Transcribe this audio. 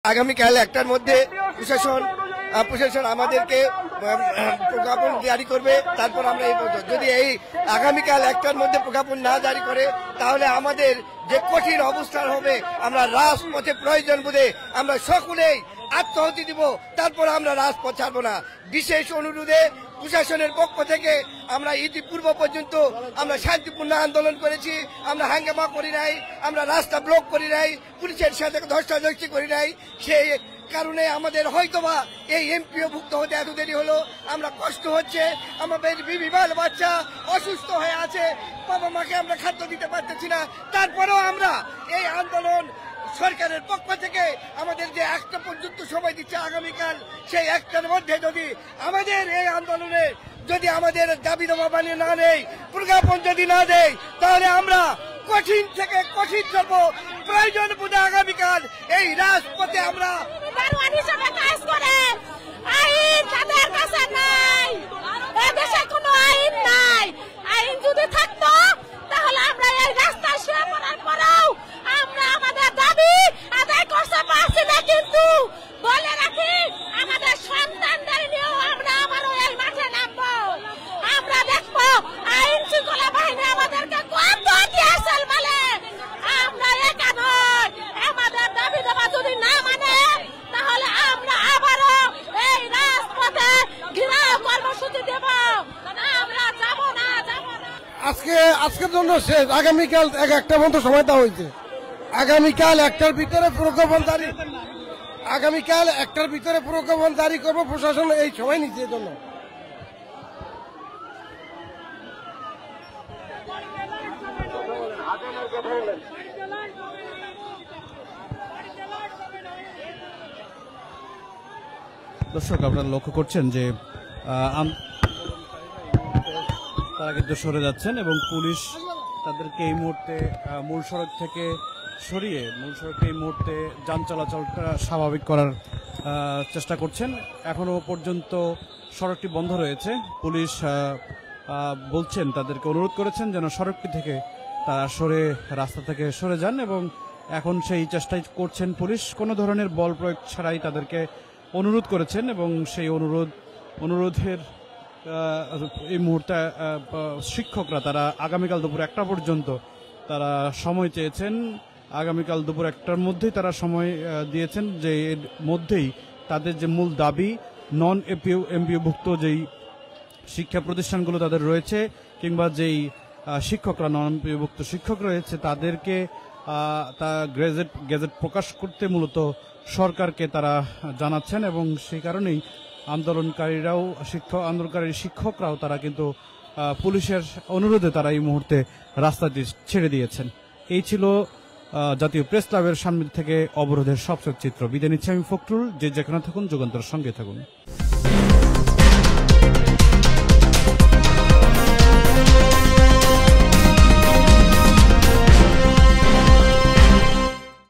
আগামীকাল একটার মধ্যে প্রশাসন আমাদেরকে প্রজ্ঞাপন জারি করবে। তারপর আমরা যদি এই আগামীকাল একটার মধ্যে প্রজ্ঞাপন না জারি করে তাহলে আমাদের যে কঠিন অবস্থান হবে, আমরা রাজপথে প্রয়োজন বোধে আমরা সকলেই আত্মাহুতি দিব, তারপর আমরা রাজপথ ছাড়বো না। বিশেষ অনুরোধে প্রশাসনের পক্ষ থেকে আমরা ইতিপূর্ব পর্যন্ত আমরা শান্তিপূর্ণ আন্দোলন করেছি, আমরা হাঙ্গামা করি নাই, আমরা রাস্তা ব্লক করি নাই, পুলিশের সাথে ধস্তাধস্তি করি নাই। সেই কারণে আমাদের হয়তোবা এই এমপিও ভুক্ত হতে এত দেরি হলো। আমরা কষ্ট হচ্ছে, আমাদের বিবাল বাচ্চা অসুস্থ হয়ে আছে, বাবা মাকে আমরা খাদ্য দিতে পারতেছি না। তারপরেও আমরা এই আন্দোলন সরকারের পক্ষ থেকে আমাদের যে একটা পর্যন্ত সময় দিচ্ছে আগামীকাল, সেই একটার মধ্যে যদি আমাদের এই আন্দোলনে যদি আমাদের দাবি দাবা মানিয়ে না নেই, প্রজ্ঞাপন যদি না দেয়, তাহলে আমরা কঠিন থেকে কঠিন করব। প্রয়োজন বোধে আগামীকাল এই রাজপথে আমরা আইন তাদের কাছে নাই, এদেশে কোনো আইন নাই। আইন যদি থাকতো তাহলে আমরা এই রাস্তায় শুয়ে পড়ার পরেও আমরা আমাদের দাবি আদায় করতে পারছি না। কিন্তু বলে রাখি, আমাদের সন্তানদের নিয়েও আমরা আবারও এই মাঠে নামবো। আমরা দেখবো আইন শৃঙ্খলা বাহিনী আমাদেরকে কত দিয়েছে বলে। আমরা একা নয়, আমাদের দাবি দেওয়া যদি না মানে তাহলে আমরা আবারও এই রাজপথে ঘেরাও কর্মসূচি দেব। আমরা যাবো না। আজকের জন্য শেষ। আগামীকাল একটা পর্যন্ত সময় দেওয়া হয়েছে। আগামীকাল একটার ভিতরে প্রজ্ঞাপন জারি করবো। প্রশাসন এই সময় নিচ্ছে জন্য। দর্শক, আপনারা লক্ষ্য করছেন যে তারা কিন্তু সরে যাচ্ছেন এবং পুলিশ তাদেরকে এই মুহূর্তে মূল সড়ক থেকে সরিয়ে এই মুহূর্তে যান চলাচলটা স্বাভাবিক করার চেষ্টা করছেন। এখনো পর্যন্ত সড়কটি বন্ধ রয়েছে। পুলিশ বলছেন, তাদেরকে অনুরোধ করেছেন যেন সড়কটি থেকে তারা রাস্তা থেকে সরে যান এবং এখন সেই চেষ্টাই করছেন পুলিশ। কোনো ধরনের বল প্রয়োগ ছাড়াই তাদেরকে অনুরোধ করেছেন এবং সেই অনুরোধের এই মুহূর্তে শিক্ষকরা তারা আগামীকাল দুপুর 1টা পর্যন্ত তারা সময় চেয়েছেন। আগামীকাল দুপুর 1টার মধ্যেই তারা সময় দিয়েছেন, যে এর মধ্যেই তাদের যে মূল দাবি, নন এমপিওভুক্ত যেই শিক্ষা প্রতিষ্ঠানগুলো তাদের রয়েছে কিংবা যেই শিক্ষকরা নন এমপিওভুক্ত শিক্ষক রয়েছে তাদেরকে গেজেট প্রকাশ করতে মূলত সরকারকে তারা জানাচ্ছেন এবং সেই কারণেই আন্দোলনকারী শিক্ষকরাও তারা কিন্তু পুলিশের অনুরোধে তারা এই মুহূর্তে রাস্তাটি ছেড়ে দিয়েছেন। এই ছিল জাতীয় প্রেস ক্লাবের সামনে থেকে অবরোধের সবশেষ চিত্র। বিদায় নিচ্ছি আমি ফখরুল। যে যেখানে থাকুন, যুগান্তর সঙ্গে থাকুন।